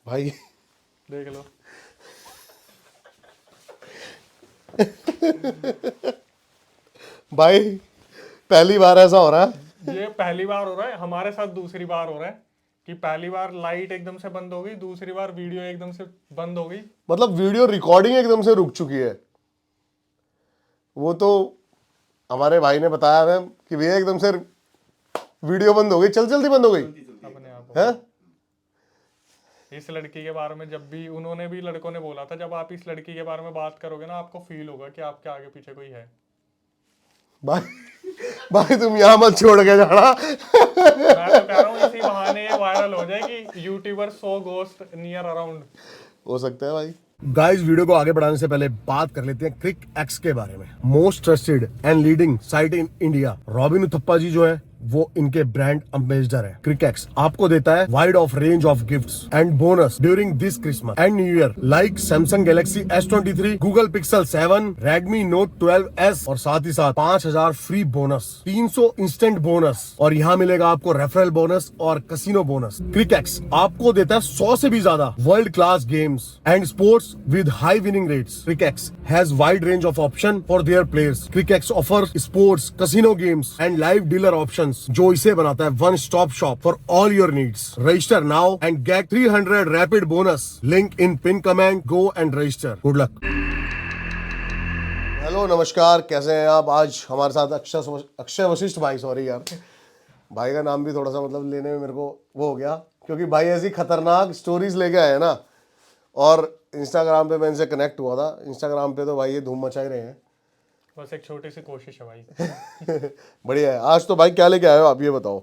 भाई देख लो। भाई पहली बार ऐसा हो रहा है। ये पहली बार हो रहा है हमारे साथ, दूसरी बार हो रहा है कि पहली बार लाइट एकदम से बंद हो गई, दूसरी बार वीडियो एकदम से बंद हो गई। मतलब वीडियो रिकॉर्डिंग एकदम से रुक चुकी है। वो तो हमारे भाई ने बताया हमें कि भैया एकदम से वीडियो बंद हो गई, जल्दी बंद हो गई अपने आप है। इस लड़की के बारे में जब भी उन्होंने भी, लड़कों ने बोला था, जब आप इस लड़की के बारे में बात करोगे ना, आपको फील होगा कि आपके आगे पीछे कोई है। भाई भाई तुम यहाँ मत छोड़ के जाना। मैं तो कह रहा हूँ इसी बहाने ये वायरल हो जाए कि यूट्यूबर सो गोस्ट नियर अराउंड। हो सकता है भाई। गाइस वीडियो को आगे बढ़ाने से पहले बात कर लेते हैं क्रिक एक्स के बारे में। Most trusted and leading site in India. Robin Uthappa ji जो है वो इनके ब्रांड एम्बेसडर है। क्रिकेक्स आपको देता है wide of range of gifts and bonus during this Christmas and new year, like Samsung Galaxy S23, Google pixel 7, Redmi note 12S और साथ ही साथ 5000 फ्री बोनस, 300 इंस्टेंट बोनस और यहाँ मिलेगा आपको रेफरल बोनस और कसिनो बोनस। क्रिकेक्स आपको देता है 100 से भी ज्यादा world class games and sports with high winning rates. Crickex has wide range of option for their players. Crickex offer sports, casino games and live dealer options, जो इसे बनाता है one stop shop for all your needs. Register now and get 300 rapid bonus. Link in pin comment. Go and register. Good luck. Hello नमस्कार, कैसे हैं आप? आज हमारे साथ अक्षय वशिष्ठ भाई, सॉरी यार भाई का नाम भी थोड़ा सा मतलब लेने में मेरे को वो हो गया, क्योंकि भाई ऐसी खतरनाक स्टोरीज लेके आए हैं ना। और इंस्टाग्राम पे मैं इनसे कनेक्ट हुआ था। इंस्टाग्राम पे तो भाई ये धूम मचा ही रहे हैं। बस एक छोटी सी कोशिश है भाई। बढ़िया है। आज तो भाई क्या लेके आए हो आप, ये बताओ।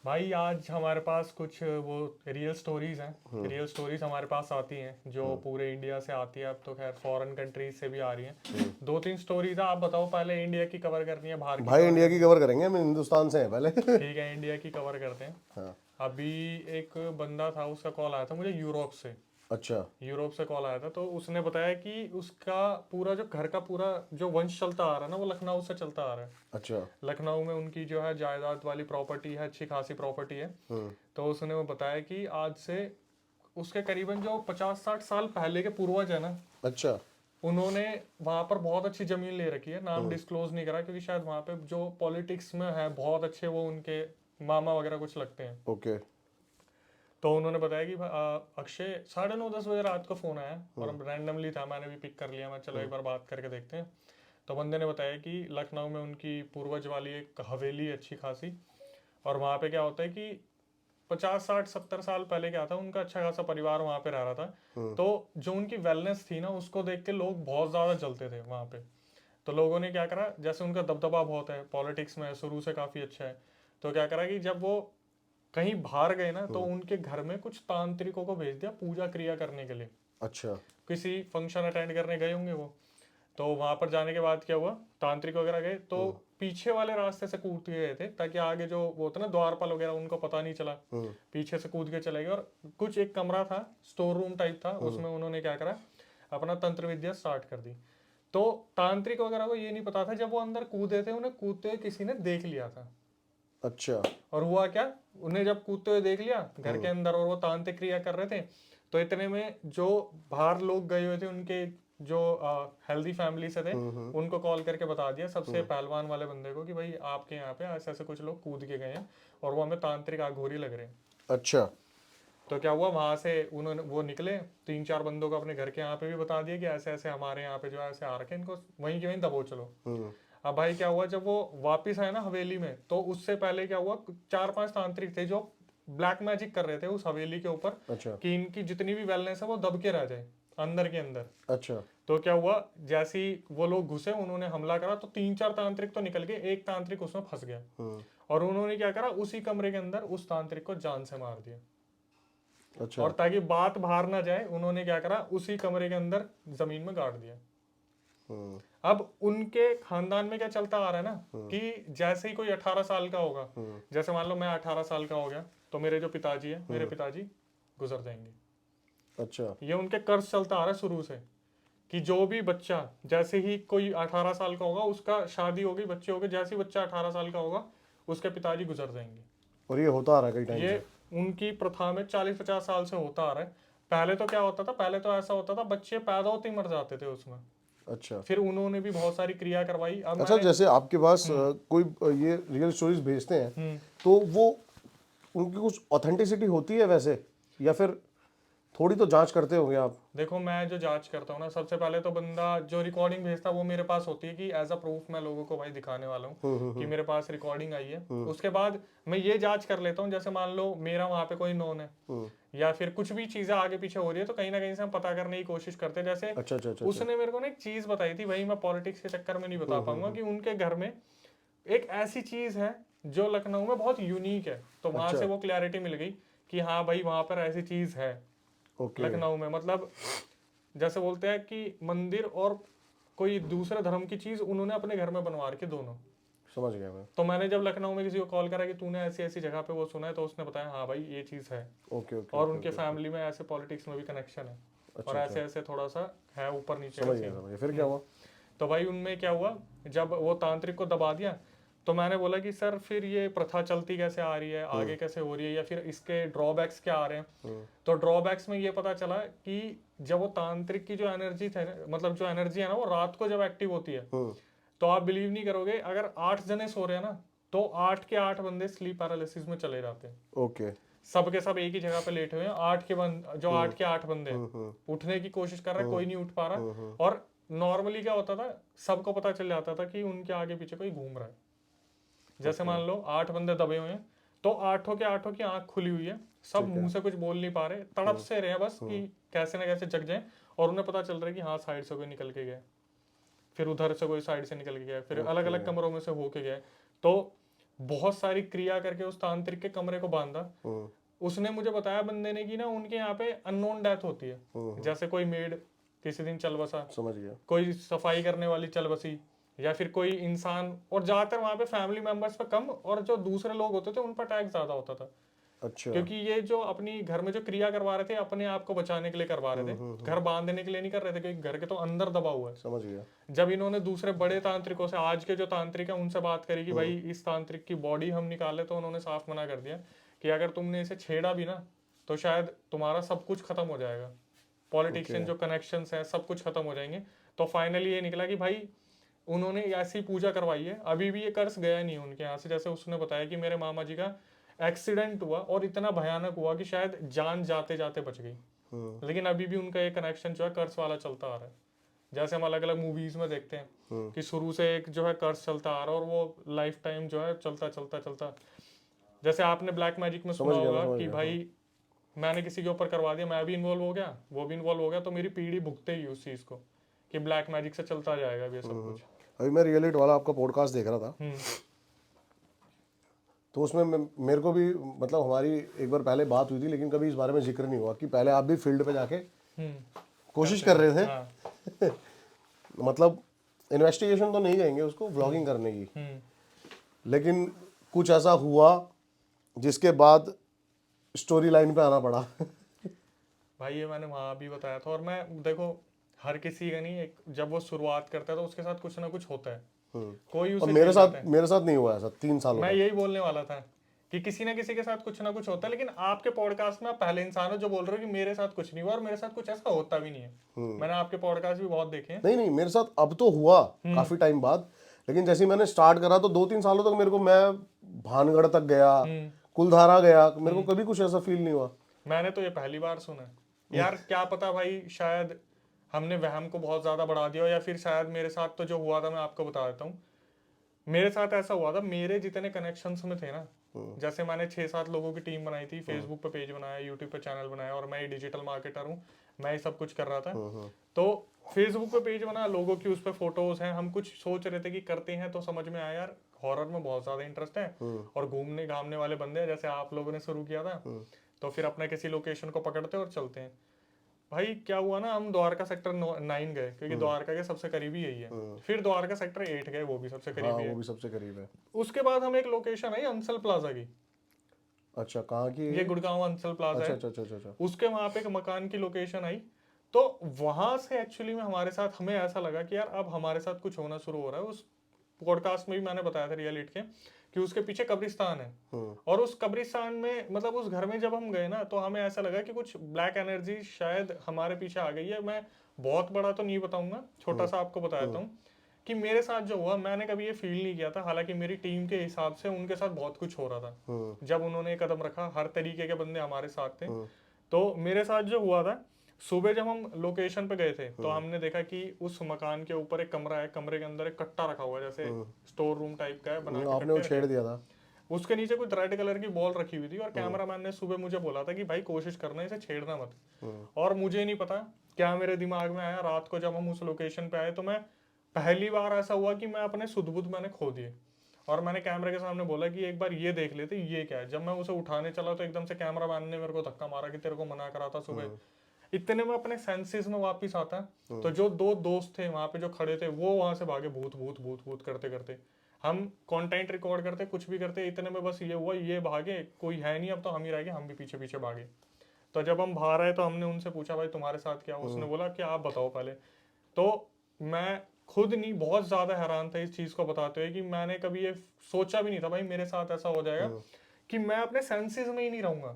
भाई आज हमारे पास कुछ वो रियल स्टोरीज हैं। रियल स्टोरीज हमारे पास आती हैं जो पूरे इंडिया से आती है। अब तो खैर फॉरेन कंट्रीज से भी आ रही हैं। 2-3 स्टोरीज है। आप बताओ, पहले इंडिया की कवर करनी है बाहर की? भाई इंडिया की कवर करेंगे, हम हिंदुस्तान से हैं पहले। ठीक है, इंडिया की कवर करते हैं। हाँ। अभी एक बंदा था, उसका कॉल आया था मुझे यूरोप से। अच्छा। यूरोप से कॉल आया था, तो उसने बताया कि उसका पूरा जो घर का पूरा जो वंश चलता आ रहा है ना, वो लखनऊ से चलता आ रहा है। अच्छा। लखनऊ में उनकी जो है जायदाद वाली प्रॉपर्टी है, अच्छी खासी प्रॉपर्टी है। तो उसने वो बताया कि आज से उसके करीबन जो 50-60 साल पहले के पूर्वज है ना, अच्छा। उन्होंने वहां पर बहुत अच्छी जमीन ले रखी है। नाम डिस्क्लोज नहीं करा, क्योंकि शायद वहां पे जो पॉलिटिक्स में है बहुत अच्छे, वो उनके मामा वगैरह कुछ लगते हैं। ओके। तो उन्होंने बताया कि अक्षय 9:30-10 बजे रात को फोन आया और रैंडमली था, मैंने भी पिक कर लिया। मैं चलो एक बार बात करके देखते हैं। तो बंदे ने बताया कि लखनऊ में उनकी पूर्वज वाली एक हवेली है अच्छी खासी, और वहाँ पे क्या होता है कि 50-60-70 साल पहले क्या था, उनका अच्छा खासा परिवार वहाँ पे रह रहा था। तो जो उनकी वेलनेस थी ना, उसको देख के लोग बहुत ज़्यादा जलते थे वहाँ पे। तो लोगों ने क्या करा, जैसे उनका दबदबा बहुत है पॉलिटिक्स में, शुरू से काफ़ी अच्छा है, तो क्या करा कि जब वो कहीं बाहर गए ना, तो उनके घर में कुछ तांत्रिकों को भेज दिया पूजा क्रिया करने के लिए। अच्छा। किसी फंक्शन अटेंड करने गए होंगे वो। तो वहां पर जाने के बाद क्या हुआ, तांत्रिक वगैरह गए तो पीछे वाले रास्ते से कूद के गए थे, ताकि आगे जो वो होता ना द्वारपाल वगैरह, उनको पता नहीं चला। पीछे से कूद के चले गए, और कुछ एक कमरा था, स्टोर रूम टाइप था, उसमें उन्होंने क्या करा, अपना तंत्र विद्या स्टार्ट कर दी। तो तांत्रिक वगैरह को ये नहीं पता था, जब वो अंदर कूदे थे, उन्हें कूदते हुए किसी ने देख लिया था। अच्छा। और हुआ क्या, उन्हें जब कूदते हुए देख लिया घर के अंदर, और वो तांत्रिक क्रिया कर रहे थे, तो इतने में जो बाहर लोग गए हुए थे, उनके जो हेल्दी फैमिली से थे, उनको कॉल करके बता दिया, सबसे पहलवान वाले बंदे को, कि भाई आपके यहाँ पे ऐसे ऐसे कुछ लोग कूद के गए हैं और वो हमें तांत्रिक आघोरी लग रहे हैं। अच्छा। तो क्या हुआ, वहां से उन्होंने वो निकले, 3-4 बंदों को अपने घर के यहाँ पे भी बता दिया कि ऐसे ऐसे हमारे यहाँ पे जो ऐसे आ रखे, इनको वहीं के वहीं दबो चलो। अब भाई क्या हुआ, जब वो वापिस आए ना हवेली में, तो उससे पहले क्या हुआ, 4-5 तांत्रिक थे जो ब्लैक मैजिक कर रहे थे उस हवेली के ऊपर। अच्छा। कि इनकी जितनी भी वेलनेस है वो दब के रह जाए अंदर के अंदर। अच्छा। तो क्या हुआ, जैसे ही वो लोग घुसे, उन्होंने हमला करा, तो 3-4 तांत्रिक तो निकल गए, एक तांत्रिक उसमें फंस गया। और उन्होंने क्या करा, उसी कमरे के अंदर उस तांत्रिक को जान से मार दिया। अच्छा। और ताकि बात बाहर ना जाए, उन्होंने क्या करा, उसी कमरे के अंदर जमीन में गाड़ दिया। अब उनके खानदान में क्या चलता आ रहा है ना, कि जैसे ही कोई 18 साल का होगा, जैसे मान लो मैं 18 साल का हो गया, तो मेरे जो पिताजी है, मेरे पिताजी गुजर जाएंगे। अच्छा। ये उनके कर्ज चलता आ रहा है शुरू से, कि जो भी बच्चा, जैसे ही कोई 18 साल का होगा, उसका शादी होगी, बच्चे हो गए, जैसे ही बच्चा 18 साल का होगा, उसके पिताजी गुजर जाएंगे। और ये होता आ रहा है कई टाइम ये से। उनकी प्रथा में 40-50 साल से होता आ रहा है। पहले तो क्या होता था, पहले तो ऐसा होता था बच्चे पैदा होते ही मर जाते थे उसमें। अच्छा फिर उन्होंने भी बहुत सारी क्रिया करवाई। अब अच्छा, जैसे आपके पास कोई ये रियल स्टोरीज भेजते हैं, हम्म। तो वो उनकी कुछ ऑथेंटिसिटी होती है वैसे, या फिर थोड़ी तो जांच करते होंगे आप? देखो मैं जो जांच करता हूँ ना, सबसे पहले तो बंदा जो रिकॉर्डिंग भेजता है वो मेरे पास होती है कि एज अ प्रूफ मैं लोगों को भाई दिखाने वाला हूँ कि मेरे पास रिकॉर्डिंग आई है। उसके बाद मैं ये जांच कर लेता हूँ, जैसे मान लो मेरा वहाँ पे कोई नोन है या फिर कुछ भी चीजें आगे पीछे हो रही है, तो कहीं ना कहीं से हम पता करने की कोशिश करते हैं। जैसे अच्छा अच्छा अच्छा। उसने मेरे को ना एक चीज बताई थी, भाई मैं पॉलिटिक्स के चक्कर में नहीं बता पाऊंगा, कि उनके घर में एक ऐसी चीज है जो लखनऊ में बहुत यूनिक है। तो वहां से वो क्लैरिटी मिल गई कि हाँ भाई वहां पर ऐसी चीज है ओके। लखनऊ में। मतलब जैसे बोलते हैं कि मंदिर और कोई दूसरे धर्म की चीज उन्होंने अपने घर में बनवा रखी दोनों। समझ गया मैं। तो मैंने जब लखनऊ में किसी को कॉल करा कि तूने ऐसी ऐसी जगह पे वो सुना है, तो उसने बताया हाँ भाई ये चीज है। Okay okay. और उनके फैमिली में ऐसे पॉलिटिक्स में भी कनेक्शन है, और ऐसे ऐसे थोड़ा सा है ऊपर नीचे का समझ गया सीन। समझ गया। फिर क्या हुआ? तो भाई उनमें क्या हुआ, जब वो तांत्रिक को दबा दिया, तो मैंने बोला कि सर फिर ये प्रथा चलती कैसे आ रही है, आगे कैसे हो रही है, या फिर इसके ड्रॉबैक्स क्या आ रहे हैं। तो ड्रॉबैक्स में ये पता चला कि जब वो तांत्रिक की जो एनर्जी थे, मतलब जो एनर्जी है ना, वो रात को जब एक्टिव होती है, तो आप बिलीव नहीं करोगे, अगर 8 जने सो रहे हैं ना, तो 8 के 8 बंदे स्लीप पैरालिसिस में चले जाते हैं। ओके। सब के सब एक ही जगह पे लेटे हुए हैं, 8 के 8 बंदे हैं। उठने की कोशिश कर रहे हैं, कोई नहीं उठ पा रहा। और नॉर्मली क्या होता था, सबको पता चल जाता था कि उनके आगे पीछे कोई घूम रहा है। जैसे मान लो 8 बंदे दबे हुए हैं, तो 8 के 8 की आंख खुली हुई है, सब मुंह से कुछ बोल नहीं पा रहे, तड़प से रहे हैं बस कि कैसे ना कैसे जग जाए। और उन्हें पता चल रहा है कि हाँ साइड से कोई निकल के गया, फिर उधर से कोई साइड से निकल के गया, फिर अलग अलग कमरों में से होके गया। तो बहुत सारी क्रिया करके उस तांत्रिक के कमरे को बांधा। उसने मुझे बताया बंदे ने कि ना उनके यहाँ पे अननोन डेथ होती है। जैसे कोई मेड किसी दिन चल बसा, समझ गया। कोई सफाई करने वाली चल बसी, या फिर कोई इंसान। और ज्यादातर वहां पे फैमिली मेंबर्स पे कम, और जो दूसरे लोग होते थे उन पर अटैक ज्यादा होता था। अच्छा। क्योंकि ये जो अपनी घर में जो क्रिया करवा रहे थे, अपने आप को बचाने के लिए करवा रहे थे, घर बांधने के लिए नहीं कर रहे थे, क्योंकि घर के तो अंदर दबा हुआ है। समझ गया। जब इन्होंने दूसरे बड़े तांत्रिकों से, आज के जो तांत्रिक है उनसे बात करी कि भाई इस तांत्रिक की बॉडी हम निकाले, तो उन्होंने साफ मना कर दिया कि अगर तुमने इसे छेड़ा भी ना, तो शायद तुम्हारा सब कुछ खत्म हो जाएगा, पॉलिटिशियन जो कनेक्शंस हैं सब कुछ खत्म हो जाएंगे। तो फाइनली ये निकला कि भाई उन्होंने ऐसी पूजा करवाई है, अभी भी ये कर्स गया नहीं उनके यहाँ से। जैसे उसने बताया कि मेरे मामा जी का एक्सीडेंट हुआ और इतना भयानक हुआ कि शायद जान जाते जाते बच गई, लेकिन अभी भी उनका ये कनेक्शन जो है कर्स वाला चलता आ रहा है। जैसे हम अलग अलग मूवीज में देखते हैं कि शुरू से एक जो है कर्स चलता आ रहा है, और वो लाइफ टाइम जो है चलता चलता चलता। जैसे आपने ब्लैक मैजिक में सुना होगा कि भाई मैंने किसी के ऊपर करवा दिया, मैं भी इन्वॉल्व हो गया, वो भी इन्वॉल्व हो गया, तो मेरी पीढ़ी भुगते ही उस चीज को, कि ब्लैक मैजिक से चलता जाएगा ये सब कुछ। अभी मैं रियल इट वाला आपका पॉडकास्ट देख रहा था, तो उसमें मेरे को भी मतलब हमारी एक बार पहले बात हुई थी, लेकिन कभी इस बारे में जिक्र नहीं हुआ कि पहले आप भी फील्ड पे जाके कोशिश कर रहे थे। हाँ। मतलब इन्वेस्टिगेशन तो नहीं कहेंगे उसको, व्लॉगिंग करने की, लेकिन कुछ ऐसा हुआ जिसके बाद स्टोरी लाइन पे आना पड़ा। भाई ये मैंने वहां भी बताया था। और मैं देखो हर किसी का नहीं, एक जब वो शुरुआत करता है तो उसके साथ कुछ ना कुछ होता है, कोई और उसे मेरे झेल साथ जाता है। मेरे साथ नहीं हुआ ऐसा 3 सालों मैं तक। यही बोलने वाला था कि किसी ना किसी के साथ कुछ ना कुछ होता है, लेकिन आपके पॉडकास्ट में आप पहले इंसान हो जो बोल रहे हो कि मेरे साथ कुछ नहीं हुआ, और मेरे साथ कुछ ऐसा होता भी नहीं है। मैंने आपके पॉडकास्ट भी बहुत देखे हैं। नहीं नहीं, मेरे साथ अब तो हुआ काफी टाइम बाद, लेकिन जैसे ही मैंने स्टार्ट करा तो 2-3 सालों तक मेरे को, मैं भानगढ़ तक गया, कुलधारा गया, मेरे को कभी कुछ ऐसा फील नहीं हुआ। मैंने तो ये पहली बार सुना है यार। क्या पता भाई, शायद हमने वहम को बहुत ज्यादा बढ़ा दिया हो, या फिर शायद मेरे साथ तो जो हुआ था मैं आपको बता देता हूँ। मेरे साथ ऐसा हुआ था, मेरे जितने कनेक्शंस में थे ना, जैसे मैंने 6-7 लोगों की टीम बनाई थी, फेसबुक पे पेज बनाया, यूट्यूब पे चैनल बनाया, और मैं डिजिटल मार्केटर हूँ, मैं ये सब कुछ कर रहा था। तो फेसबुक पे पेज बना, लोगों की उस पर फोटोज हैं, हम कुछ सोच रहे थे कि करते हैं, तो समझ में आया यार हॉरर में बहुत ज्यादा इंटरेस्ट है, और घूमने घामने वाले बंदे हैं जैसे आप लोगों ने शुरू किया था, तो फिर अपने किसी लोकेशन को पकड़ते और चलते हैं। भाई क्या हुआ ना, हम द्वारका सेक्टर 9 गए, क्योंकि द्वारका के सबसे करीबी यही है। फिर द्वारका सेक्टर 8 गए, वो भी सबसे हाँ, करीबी वो है। भी सबसे करीब है। उसके बाद हम एक लोकेशन है अंसल प्लाजा की। अच्छा, कहाँ की? ये गुड़गांव अंसल प्लाजा अच्छा है। अच्छा अच्छा अच्छा अच्छा। उसके वहां पे एक मकान की लोकेशन आई। तो वहां से एक्चुअली में हमारे साथ, हमें ऐसा लगा कि यार अब हमारे साथ कुछ होना शुरू हो रहा है। उस पॉडकास्ट में भी मैंने बताया था रियल इट के, कि उसके पीछे कब्रिस्तान है और उस कब्रिस्तान में मतलब उस घर में जब हम गए ना तो हमें ऐसा लगा कि कुछ ब्लैक एनर्जी शायद हमारे पीछे आ गई है। मैं बहुत बड़ा तो नहीं बताऊंगा, छोटा सा आपको बता देता हूँ कि मेरे साथ जो हुआ मैंने कभी ये फील नहीं किया था, हालांकि मेरी टीम के हिसाब से उनके साथ बहुत कुछ हो रहा था जब उन्होंने कदम रखा। हर तरीके के बंदे हमारे साथ थे। तो मेरे साथ जो हुआ था, सुबह जब हम लोकेशन पे गए थे तो हमने देखा कि उस मकान के ऊपर एक कमरा है, कमरे के अंदर एक कट्टा रखा हुआ है जैसे स्टोर रूम टाइप का है बना के आपने वो कट्टे छेड़ रखे। दिया था। उसके नीचे कुछ रेड कलर की बॉल रखी हुई थी और कैमरामैन ने सुबह मुझे बोला था कि भाई कोशिश करना इसे छेड़ना मत। और मुझे नहीं पता क्या मेरे दिमाग में आया, रात को जब हम उस लोकेशन पे आए तो मैं पहली बार ऐसा हुआ कि मैं अपने सुध बुध मैंने खो दिए और मैंने कैमरे के सामने बोला कि एक बार ये देख लेते ये क्या है। जब मैं उसे उठाने चला तो एकदम से कैमरामैन ने मेरे को धक्का मारा कि तेरे को मना करा था सुबह। इतने में अपने सेंसेस में वापस आता तो जो दो दोस्त थे वहां पे जो खड़े थे वो वहां से भागे भूत भूत भूत भूत करते करते। हम कंटेंट रिकॉर्ड करते कुछ भी करते, इतने में बस ये हुआ ये भागे, कोई है नहीं अब तो हम ही रह गए, हम भी पीछे पीछे भागे। तो जब हम बाहर आए तो हमने उनसे पूछा भाई तुम्हारे साथ क्या, उसने बोला कि आप बताओ पहले। तो मैं खुद नहीं बहुत ज्यादा हैरान था इस चीज को बताते हुए कि मैंने कभी ये सोचा भी नहीं था भाई मेरे साथ ऐसा हो जाएगा कि मैं अपने सेंसेस में ही नहीं रहूंगा।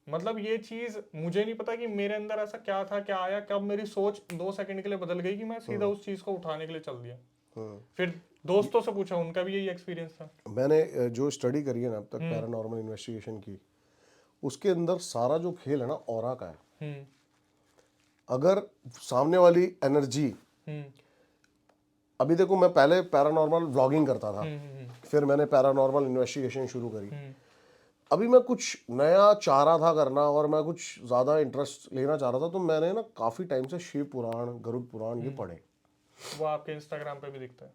मतलब ये चीज मुझे नहीं पता कि मेरे अंदर ऐसा क्या था, क्या आया, कब मेरी सोच 2 सेकंड के लिए बदल गई कि मैं सीधा उस चीज को उठाने के लिए चल दिया। फिर दोस्तों से पूछा, उनका भी यही एक्सपीरियंस था। मैंने जो स्टडी करी है ना अब तक पैरानॉर्मल इन्वेस्टिगेशन की, उसके अंदर सारा जो खेल है ना ऑरा का है। अगर सामने वाली एनर्जी, अभी देखो मैं पहले पैरानॉर्मल व्लॉगिंग करता था, फिर मैंने पैरानॉर्मल इन्वेस्टिगेशन शुरू करी। अभी मैं कुछ नया चाह रहा था करना और मैं कुछ ज़्यादा इंटरेस्ट लेना चाह रहा था, तो मैंने ना काफ़ी टाइम से शिव पुराण, गरुड़ पुराण ये पढ़े। वो आपके इंस्टाग्राम पे भी दिखता है।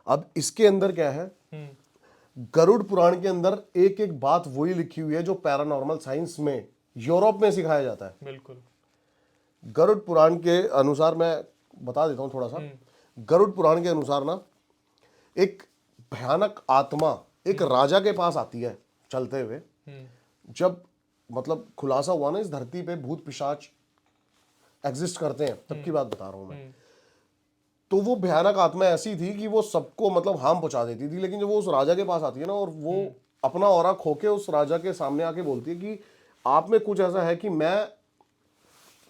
अब इसके अंदर क्या है, गरुड़ पुराण के अंदर एक एक बात वही लिखी हुई है जो पैरानॉर्मल साइंस में यूरोप में सिखाया जाता है। बिल्कुल। गरुड़ पुराण के अनुसार मैं बता देता हूँ थोड़ा सा। गरुड़ पुराण के अनुसार ना एक भयानक आत्मा एक राजा के पास आती है चलते हुए। जब मतलब खुलासा हुआ ना इस धरती पे भूत पिशाच एग्जिस्ट करते हैं तब की बात बता रहा हूं मैं। तो वो भयानक आत्मा ऐसी थी कि वो सबको मतलब हार्म पहुंचा देती थी, लेकिन जब वो उस राजा के पास आती है ना और वो अपना ऑरा खो के उस राजा के सामने आके बोलती है कि आप में कुछ ऐसा है कि मैं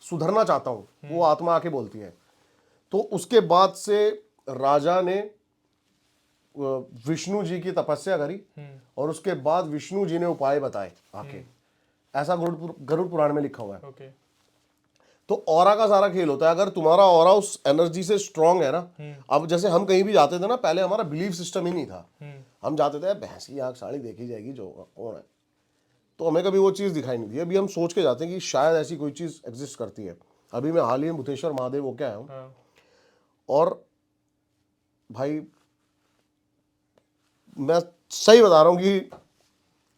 सुधरना चाहता हूं, वो आत्मा आके बोलती है। तो उसके बाद से राजा ने विष्णु जी की तपस्या करी और उसके बाद विष्णु जी ने उपाय बताए आके। ऐसा गरुड़ पुराण में लिखा हुआ है। ओके। तो ऑरा का सारा खेल होता है। अगर तुम्हारा ऑरा उस एनर्जी से स्ट्रांग है ना, अब जैसे हम कहीं भी जाते थे ना, पहले हमारा बिलीफ सिस्टम ही नहीं था। हम जाते थे भैंसी आंख साड़ी देखी जाएगी जो कौन है, तो हमें कभी वो चीज़ दिखाई नहीं दी। अभी हम सोच के जाते हैं कि शायद ऐसी कोई चीज़ एग्जिस्ट करती है। अभी मैं हाल ही में भूतेश्वर महादेव वो क्या है और भाई मैं सही बता रहा हूँ कि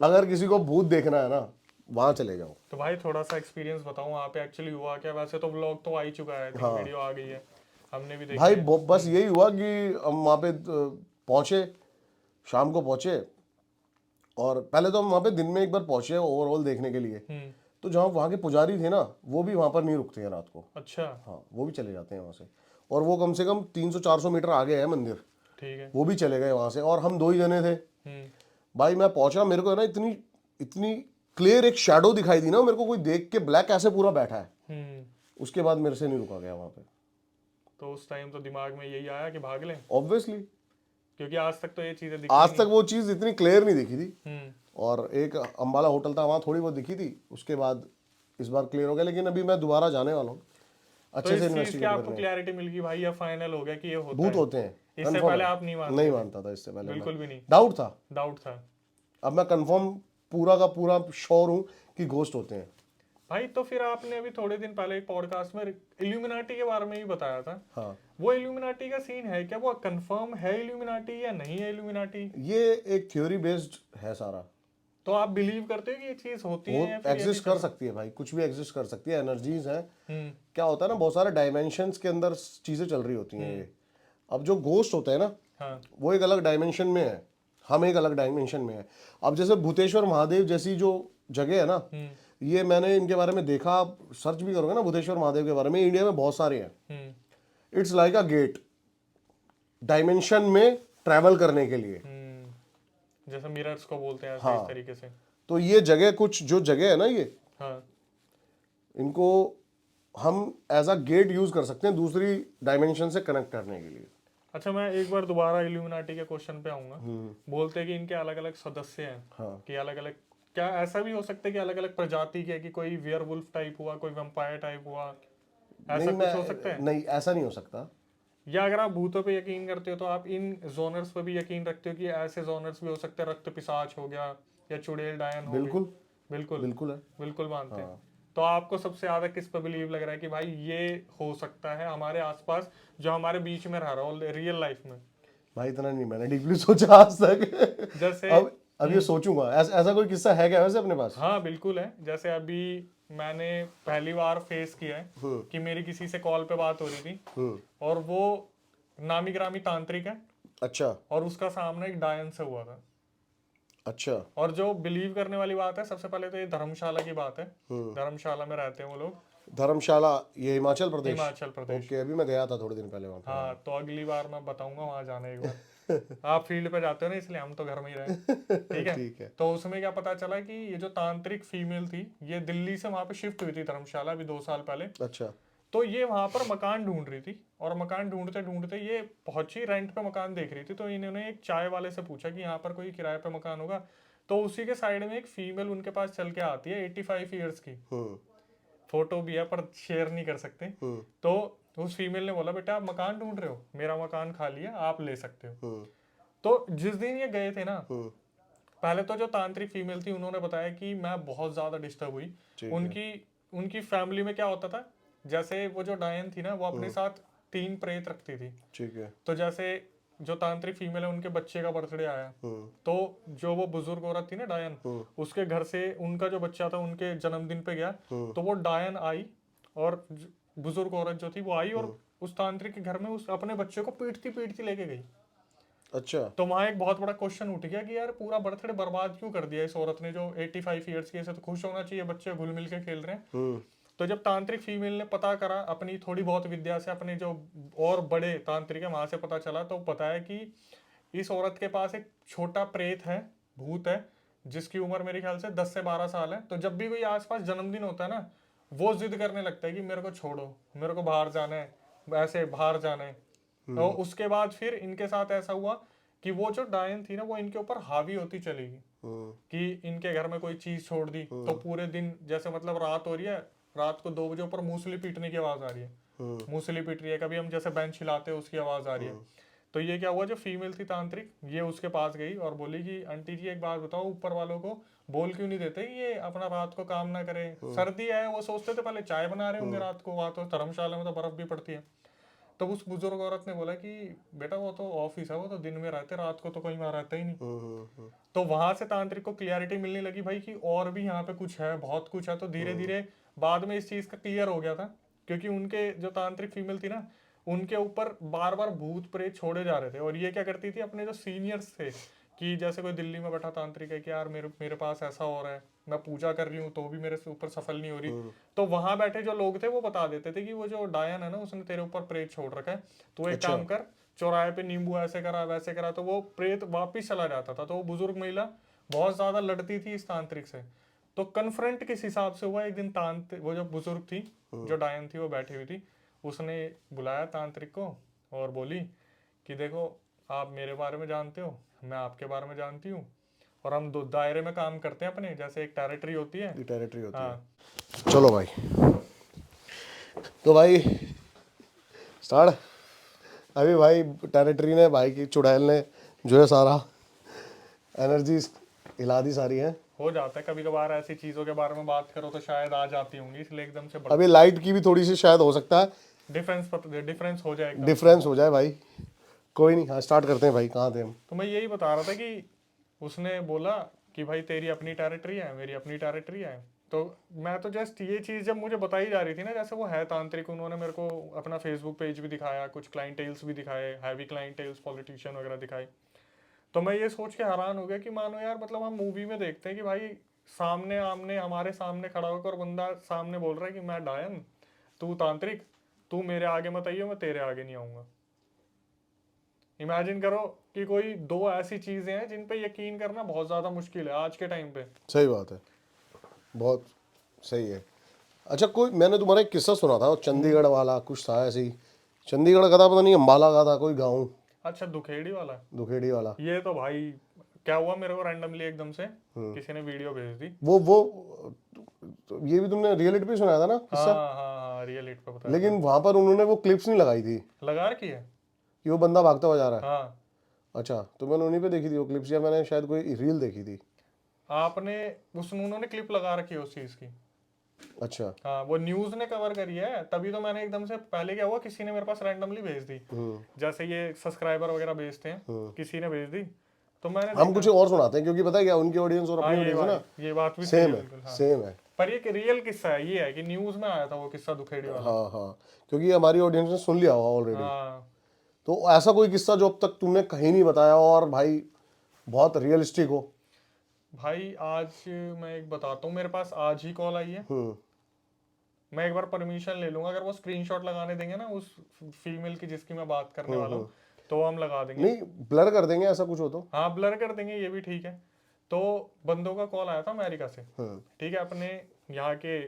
अगर किसी को भूत देखना है ना वहां चले जाओ। तो भाई थोड़ा सा एक्सपीरियंस बताओ वहाँ पे एक्चुअली हुआ क्या। वैसे तो व्लॉग तो आ ही चुका है, वीडियो आ गई है, हमने भी देखी भाई है। बस यही हुआ कि हम वहाँ पे पहुंचे, शाम को पहुंचे और पहले तो हम वहाँ पे दिन में एक बार पहुंचे ओवरऑल देखने के लिए। तो जहाँ वहाँ के पुजारी थे ना वो भी वहाँ पर नहीं रुकते हैं रात को। अच्छा। हाँ वो भी चले जाते हैं वहाँ से, और वो कम से कम 300-400 मीटर आगे है मंदिर। ठीक है। वो भी चले गए वहाँ से और हम 2 ही जने थे। भाई मैं पहुंचा, मेरे को ना इतनी इतनी क्लियर एक शैडो दिखाई दी ना मेरे को, कोई देख के ब्लैक ऐसे पूरा बैठा है। उसके बाद मेरे से नहीं रुका गया वहाँ पे। तो उस टाइम तो दिमाग में यही आया कि भाग लें, ऑब्वियसली, क्योंकि आज तक तो ये चीजें दिखी आज नहीं। तक वो चीज़ इतनी क्लियर नहीं दिखी थी। हम्म। और एक अम्बाला होटल था वहाँ थोड़ी बहुत दिखी थी, उसके बाद इस बार क्लियर हो गया। लेकिन अभी मैं दोबारा जाने वाला हूँ तो अच्छे से इस चीज की इन्वेस्टिगेट आपको करने। क्लैरिटी मिल गई भाई, या फाइनल हो गया कि ये होता भूत है? होते हैं। इससे confirm पहले है। आप नहीं मानते नहीं थे? मानता था इससे पहले, बिल्कुल भी नहीं, डाउट था। डाउट था। अब मैं कंफर्म पूरा का पूरा श्योर हूँ कि घोस्ट होते हैं। भाई तो फिर आपने अभी थोड़े दिन पहले एक पॉडकास्ट में इल्यूमिनाटी के बारे में भी बताया था। हाँ, वो इल्यूमिनाटी का सीन है क्या? वो कंफर्म है इल्यूमिनाटी या नहीं है इल्यूमिनाटी? ये एक थ्योरी बेस्ड है सारा। तो आप बिलीव करते हो कि ये चीज होती वो है या फिर एग्जिस्ट कर सकती है भाई, कुछ भी एग्जिस्ट कर सकती है। एनर्जीज हैं। हम्म। क्या होता है ना, बहुत सारे डायमेंशंस के अंदर चीजें चल रही होती हैं ये। अब जो घोस्ट होते हैं ना हाँ। वो एक अलग डायमेंशन में है, हम एक अलग डायमेंशन में है। अब जैसे भूतेश्वर महादेव जैसी जो जगह है ना, ये मैंने इनके बारे में देखा, आप सर्च भी करोगे ना भूतेश्वर महादेव के बारे में, इंडिया में बहुत सारे हैं। It's like a gate dimension में ट्रैवल करने के लिए। जैसे मिरर्स को बोलते हैं ऐसे हाँ। इस तरीके से। तो ये जगह, कुछ जो जगह है ना, ये हाँ इनको हम एज अ गेट यूज कर सकते हैं दूसरी डायमेंशन से कनेक्ट करने के लिए। अच्छा, मैं एक बार दोबारा इल्यूमिनाटी के क्वेश्चन पे आऊंगा। बोलते हैं कि इनके अलग अलग सदस्य हैं, हाँ। कि अलग अलग, क्या ऐसा भी हो सकता है कि अलग अलग प्रजाति के, कि कोई वियरवुल्फ टाइप हुआ, कोई वैम्पायर टाइप हुआ, ऐसा नहीं, कुछ हो सकता है? नहीं, ऐसा नहीं हो सकता। या अगर आप भूतों पे यकीन करते हो तो आप इन जोनर्स पे भी यकीन रखते हो कि ऐसे जोनर्स भी हो सकते हैं, रक्त पिशाच हो गया या चुड़ैल डायन हो गई? बिल्कुल, बिल्कुल बिल्कुल है। बिल्कुल मानते हैं। हाँ। तो आपको सबसे ज्यादा किस पे बिलीव लग रहा है कि भाई ये हो सकता है हमारे आसपास, जो हमारे बीच में रह रहा हो रियल लाइफ में? भाई इतना नहीं मैंने डीपली सोचा आज तक। जैसे अब ये सोचूंगा। ऐसा कोई किस्सा है क्या वैसे अपने पास? हाँ बिल्कुल है। जैसे अभी मैंने पहली बार फेस किया है कि मेरी किसी से कॉल पे बात हो रही थी, और वो नामी ग्रामी तांत्रिक है, अच्छा, और उसका सामना एक डायन से हुआ था। अच्छा। और जो बिलीव करने वाली बात है, सबसे पहले तो ये धर्मशाला की बात है। धर्मशाला में रहते हैं वो लोग, धर्मशाला, ये हिमाचल प्रदेश? हिमाचल प्रदेश। ओके, अभी मैं गया था थोड़े दिन पहले वहाँ पे। हाँ, तो अगली बार मैं बताऊंगा वहां जाने एक बार। आप फील्ड पे जाते हो ना, इसलिए हम तो घर में ही रहे। ठीक है। ठीक है। तो उसमें क्या पता चला कि ये जो तांत्रिक फीमेल थी, ये दिल्ली से वहां पे शिफ्ट हुई थी धर्मशाला अभी 2 साल पहले। अच्छा। तो ये वहां पर मकान ढूंढ रही थी, और मकान ढूंढते ढूंढते ये पहुंची, रेंट पे मकान देख रही थी। तो इन्होंने एक चाय वाले से पूछा कि यहाँ पर कोई किराए पे मकान होगा। तो उसी के साइड में एक फीमेल उनके पास चल के आती है, 85 ईयर्स की। फोटो भी है पर शेयर नहीं कर सकते। तो उस फीमेल ने बोला, बेटा आप मकान ढूंढ रहे हो, मेरा मकान खाली है, आप ले सकते हो। तो जिस दिन ये गए थे ना, पहले तो जो तांत्रिक फीमेल थी उन्होंने बताया कि मैं बहुत ज्यादा डिस्टर्ब हुई। उनकी उनकी फैमिली में क्या होता था, जैसे वो जो डायन थी ना, वो अपने साथ 3 प्रेत रखती थी। ठीक है। तो जैसे जो तांत्रिक फीमेल है, उनके बच्चे का बर्थडे आया, तो जो वो बुजुर्ग औरत थी ना डायन, उसके घर से उनका जो बच्चा था उनके जन्मदिन पे गया, तो वो डायन आई, और बुजुर्ग औरत जो थी वो आई, और उस तांत्रिक के घर में उस अपने बच्चे को पीटती पीटती लेके गई। अच्छा। तो वहां एक बहुत बड़ा क्वेश्चन उठ गया कि यार पूरा बर्थडे बर्बाद क्यों कर दिया इस औरत ने, जो 85 ईयर्स की है, ऐसे तो खुश होना चाहिए, बच्चे घुल मिल के खेल रहे हैं। तो जब तांत्रिक फीमेल ने पता करा अपनी थोड़ी बहुत विद्या से, अपने जो और बड़े तांत्रिक है वहां से पता चला, तो बताया कि इस औरत के पास एक छोटा प्रेत है, भूत है, जिसकी उम्र मेरे ख्याल से 10 से 12 साल है। तो जब भी कोई आसपास जन्मदिन होता है ना, वो जिद करने लगता है कि मेरे को छोड़ो, मेरे को बाहर जाना है, ऐसे बाहर जाना है। तो उसके बाद फिर इनके साथ ऐसा हुआ कि वो जो डायन थी ना, वो इनके ऊपर हावी होती चली गई, कि इनके घर में कोई चीज छोड़ दी तो पूरे दिन, जैसे मतलब रात हो रही है, रात को 2 बजे ऊपर मूसली पीटने की आवाज आ रही है, मूसली पीट रही है, कभी हम जैसे बेंच हिलाते हैं उसकी आवाज आ रही है। तो ये क्या हुआ, जो फीमेल थी तांत्रिक, ये उसके पास गई और बोली कि आंटी जी एक बात बताओ, ऊपर वालों को बोल क्यों नहीं देते ये अपना रात को काम ना करे, सर्दी है, वो सोचते थे पहले चाय बना रहे होंगे रात को, वहां तो धर्मशाला में तो बर्फ भी पड़ती है। तो उस बुजुर्ग औरत ने बोला कि बेटा वो तो ऑफिस है, वो तो दिन में रहते, रात को तो कोई वहां रहता ही नहीं। तो वहां से तांत्रिक को क्लियरिटी मिलने लगी भाई कि और भी यहाँ पे कुछ है, बहुत कुछ है। तो धीरे धीरे बाद में इस चीज का क्लियर हो गया था, क्योंकि उनके जो तांत्रिक फीमेल थी ना, उनके ऊपर बार बार भूत प्रेत छोड़े जा रहे थे। और ये क्या करती थी, अपने जो सीनियर्स थे, कि जैसे कोई दिल्ली में बैठा तांत्रिक है कि यार मेरे मेरे पास ऐसा हो रहा है, मैं पूजा कर रही हूँ तो भी मेरे से ऊपर सफल नहीं हो रही, तो वहां बैठे जो लोग थे वो बता देते थे कि वो जो डायन है ना, उसने तेरे ऊपर प्रेत छोड़ रखा है, तो एक काम कर, चौराहे पे नींबू ऐसे करा वैसे करा, तो वो प्रेत वापिस चला जाता था। तो वो बुजुर्ग महिला बहुत ज्यादा लड़ती थी इस तांत्रिक से। तो कन्फ्रंट किस हिसाब से हुआ, एक दिन तांत्रिक, वो जो बुजुर्ग थी, जो डायन थी, वो बैठी हुई थी, उसने बुलाया तांत्रिक को और बोली कि देखो, आप मेरे बारे में जानते हो, मैं आपके बारे में जानती हूँ, और हम 2 दायरे में काम करते हैं अपने, जैसे एक टेरिटरी होती है। टेरिटरी होती हाँ। है। चलो भाई, तो भाई स्टार्ट। अभी भाई टेरिटरी ने, भाई की चुड़ैल ने जो है सारा एनर्जी हिला दी सारी है। हो जाता है कभी कभार, ऐसी चीजों के बारे में बात करो तो शायद आ जाती होंगी, इसलिए एकदम से अभी लाइट की भी थोड़ी सी शायद हो सकता है डिफरेंस हो जाए, डिफरेंस हो जाए भाई। कोई नहीं, हाँ स्टार्ट करते हैं भाई, कहाँ थे हम? तो मैं यही बता रहा था कि उसने बोला कि भाई तेरी अपनी टेरिटरी है, मेरी अपनी टेरिटरी है। तो मैं तो जस्ट ये चीज़ जब मुझे बताई जा रही थी ना, जैसे वो है तांत्रिक, उन्होंने मेरे को अपना फेसबुक पेज भी दिखाया, कुछ क्लाइंटेल्स भी दिखाए, हैवी क्लाइंटेल्स, पॉलिटिशियन वगैरह दिखाए। तो मैं ये सोच के हैरान हो गया कि मानो यार, मतलब हम मूवी में देखते हैं कि भाई सामने आमने हमारे सामने खड़ा होकर बंदा सामने बोल रहा है कि मैं डायन, तू तांत्रिक, तू मेरे आगे मत आइयो, मैं तेरे आगे नहीं आऊँगा। इमेजिन करो कि कोई दो ऐसी चीजें हैं जिन पे यकीन करना बहुत ज्यादा मुश्किल है आज के टाइम पे। सही बात है, बहुत सही है। अच्छा, कोई मैंने तुम्हारा एक किस्सा सुना था, वो चंडीगढ़ वाला कुछ था ऐसे ही, चंडीगढ़ का था पता नहीं, अम्बाला का था, कोई गाँव अच्छा, दुखेड़ी वाला। दुखेड़ी वाला। ये तो भाई क्या हुआ, मेरे को रैंडमली एकदम से किसी ने वीडियो भेज दी। वो ये भी तुमने रियलिटी पे सुनाया था ना हाँ किस्सा? हाँ हाँ, रियल इट पे बताया लेकिन वहां पर उन्होंने वो क्लिप्स नहीं लगाई थी था। लगा रखी है। कि वो बंदा भागता हुआ जा रहा है। हाँ, अच्छा, तो मैंने उन्हीं पे देखी थी वो क्लिप्स, या मैंने शायद कोई रील देखी थी। आपने उन्होंने क्लिप लगा रखी है उस चीज की। अच्छा। हाँ, वो न्यूज ने कवर करी है, तभी तो मैंने एकदम से, पहले क्या हुआ, किसी ने मेरे पास रैंडमली भेज दी, जैसे ये सब्सक्राइबर वगैरह भेजते हैं, किसी ने भेज दी तो मैंने हम देखा। कुछ और सुनाते हैं क्योंकि पता है क्या, उनकी ऑडियंस और हाँ, अपनी ऑडियंस है ना, ये बात भी सही सेम है है, बिल्कुल। हाँ, सेम है। पर ये रियल किस्सा है, ये है कि न्यूज में आया था वो किस्सा दुखेड़ी वाला। हाँ हाँ, क्योंकि हमारी ऑडियंस ने सुन लिया होगा ऑलरेडी। हाँ तो ऐसा कोई किस्सा जो अब तक तुमने कहीं नहीं बताया हो और भाई बहुत रियलिस्टिक हो? भाई, आज मैं एक बताता हूँ, मेरे पास आज ही कॉल आई है। हम्म मैं एक बार परमिशन ले लूंगा, अगर वो स्क्रीनशॉट लगाने देंगे ना उस फीमेल की जिसकी मैं बात करने वाला हूँ, तो हम लगा देंगे। नहीं, ब्लर कर देंगे ऐसा कुछ हो तो। हाँ, ब्लर कर देंगे, ये भी ठीक है। तो बंदों का कॉल आया था अमेरिका से, ठीक है, अपने यहाँ के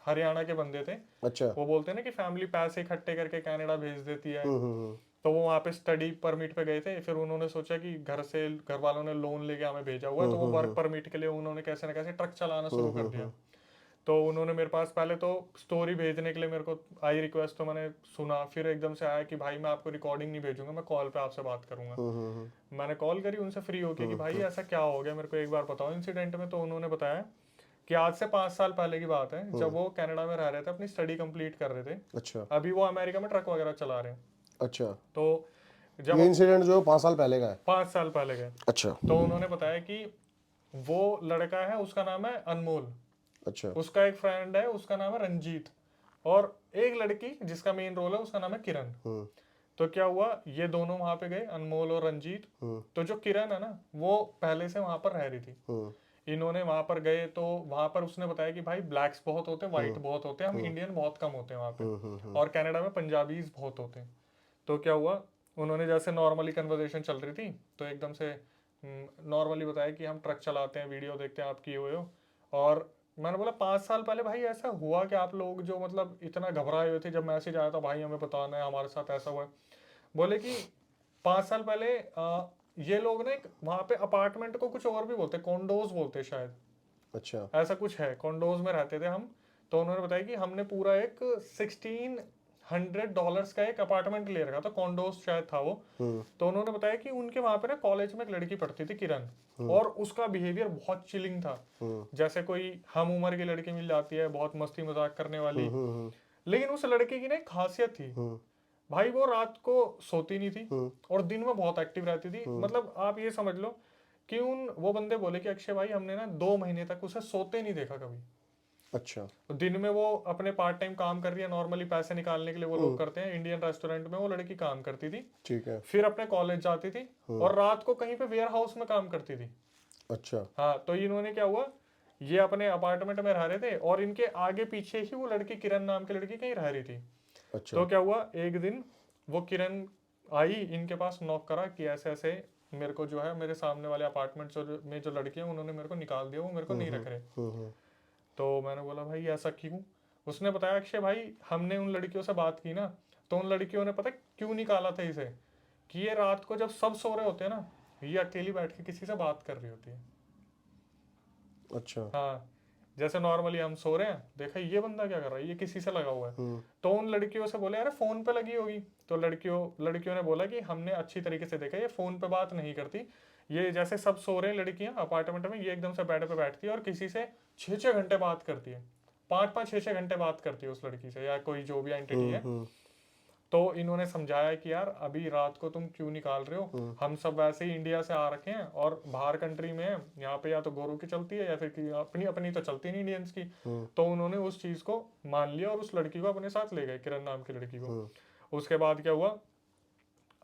हरियाणा के बंदे थे। अच्छा। वो बोलते हैं ना कि फैमिली पैसे इकट्ठे करके कनाडा भेज देती है। हम्म। तो वो वहाँ पे स्टडी परमिट पे गए थे, फिर उन्होंने सोचा कि घर वालों ने लोन लेके हमें भेजा हुआ है, तो वो वर्क परमिट के लिए उन्होंने कैसे ना कैसे ट्रक चलाना शुरू कर दिया। तो उन्होंने मेरे पास पहले तो स्टोरी भेजने के लिए मेरे को आई रिक्वेस्ट, तो मैंने सुना, फिर एकदम से आया कि भाई मैं आपको रिकॉर्डिंग नहीं भेजूंगा, मैं कॉल पे आपसे बात करूंगा। मैंने कॉल करी उनसे फ्री होके कि भाई ऐसा क्या हो गया, मेरे को एक बार बताओ इंसिडेंट में। तो उन्होंने बताया कि आज से 5 साल पहले की बात है, जब वो कनाडा में रह रहे थे, अपनी स्टडी कंप्लीट कर रहे थे। अच्छा। अभी वो अमेरिका में ट्रक वगैरह चला रहे हैं। अच्छा, तो जब ये इंसिडेंट जो 5 साल पहले का है? 5 साल पहले गए, अच्छा। तो उन्होंने बताया कि वो लड़का है, उसका नाम है अनमोल, अच्छा। उसका एक फ्रेंड है, उसका नाम है रंजीत, और एक लड़की जिसका मेन रोल है उसका नाम है किरण। तो क्या हुआ, ये दोनों वहां पे गए, अनमोल और रंजीत। तो जो किरण है ना, वो पहले से वहां पर रह रही थी। इन्होंने वहां पर गए तो वहां पर उसने बताया कि भाई ब्लैक्स बहुत होते हैं, व्हाइट बहुत होते हैं, हम इंडियन बहुत कम होते हैं वहां पे, और कनाडा में पंजाबीज बहुत होते हैं। तो क्या हुआ, उन्होंने जैसे नॉर्मली कन्वर्सेशन चल रही थी, तो एकदम से नॉर्मली बताया कि हम ट्रक चलाते हैं, वीडियो देखते हैं, आप किए हुए हो। और मैंने बोला 5 साल पहले भाई ऐसा हुआ कि आप लोग जो मतलब इतना घबराए हुए थे जब मैसेज आया था, भाई हमें बताना है, हमारे साथ ऐसा हुआ है। बोले कि 5 साल पहले ये लोग ना एक वहां पे अपार्टमेंट को कुछ और भी बोलते हैं, कॉन्डोज बोलते हैं शायद, अच्छा। ऐसा कुछ है, कॉन्डोज में रहते थे हम। तो उन्होंने बताया कि हमने पूरा एक $1600 का एक अपार्टमेंट ले रखा था, कॉन्डोज शायद था वो। तो उन्होंने बताया कि उनके वहां पे ना कॉलेज में एक लड़की पढ़ती थी, किरण, और उसका बिहेवियर बहुत चिलिंग था, जैसे कोई हम उम्र की लड़की मिल जाती है, बहुत मस्ती मजाक करने वाली। लेकिन उस लड़के की ना एक खासियत थी भाई, वो रात को सोती नहीं थी और दिन में बहुत एक्टिव रहती थी। मतलब आप ये समझ लो कि वो बंदे बोले कि अक्षय भाई, हमने ना 2 महीने तक उसे सोते नहीं देखा कभी। अच्छा। तो दिन में वो अपने पार्ट टाइम काम कर रही है, नॉर्मली पैसे निकालने के लिए वो लोग करते हैं, इंडियन रेस्टोरेंट में वो लड़की काम करती थी। ठीक है। फिर अपने कॉलेज जाती थी और रात को कहीं पे वेयर हाउस में काम करती थी। अच्छा। हाँ, तो इन्होंने क्या हुआ, ये अपने अपार्टमेंट में रह रहे थे और इनके आगे पीछे ही वो लड़की, किरण नाम की लड़की, कहीं रह रही थी। अच्छा। तो क्या हुआ, एक दिन वो किरण आई इनके पास, नॉक करा कि ऐसे ऐसे मेरे को जो है, मेरे सामने वाले अपार्टमेंट में जो लड़के हैं उन्होंने मेरे को निकाल दिया, वो मेरे को नहीं रख रहे। तो मैंने बोला भाई ऐसा क्यों? उसने बताया अक्षय भाई, हमने उन लड़कियों से बात की ना, तो उन लड़कियों ने पता क्यों निकाला था इसे, कि ये रात को जब सब सो रहे होते हैं ना, ये अकेली बैठ के किसी से बात कर रही होती है। अच्छा। हाँ, जैसे नॉर्मली हम सो रहे हैं, देखा ये बंदा क्या कर रहा है, ये किसी से लगा हुआ है। तो उन लड़कियों से बोले अरे फोन पे लगी होगी। तो लड़कियों ने बोला कि हमने अच्छी तरीके से देखा, ये फोन पे बात नहीं करती, ये जैसे सब सो रहे हैं लड़कियां अपार्टमेंट में, ये एकदम से बेड पे बैठती है और किसी से 6-6 घंटे बात करती है, 5-5 6-6 घंटे बात करती है उस लड़की से, या कोई जो भी एंटिटी है। तो इन्होंने समझाया कि यार अभी रात को तुम क्यों निकाल रहे हो, हम सब वैसे ही इंडिया से आ रखे हैं और बाहर कंट्री में है, यहाँ पे या तो गोरों की चलती है या फिर अपनी अपनी तो चलती नहीं इंडियंस की। तो उन्होंने उस चीज को मान लिया और उस लड़की को अपने साथ ले गए, किरण नाम की लड़की को। उसके बाद क्या हुआ,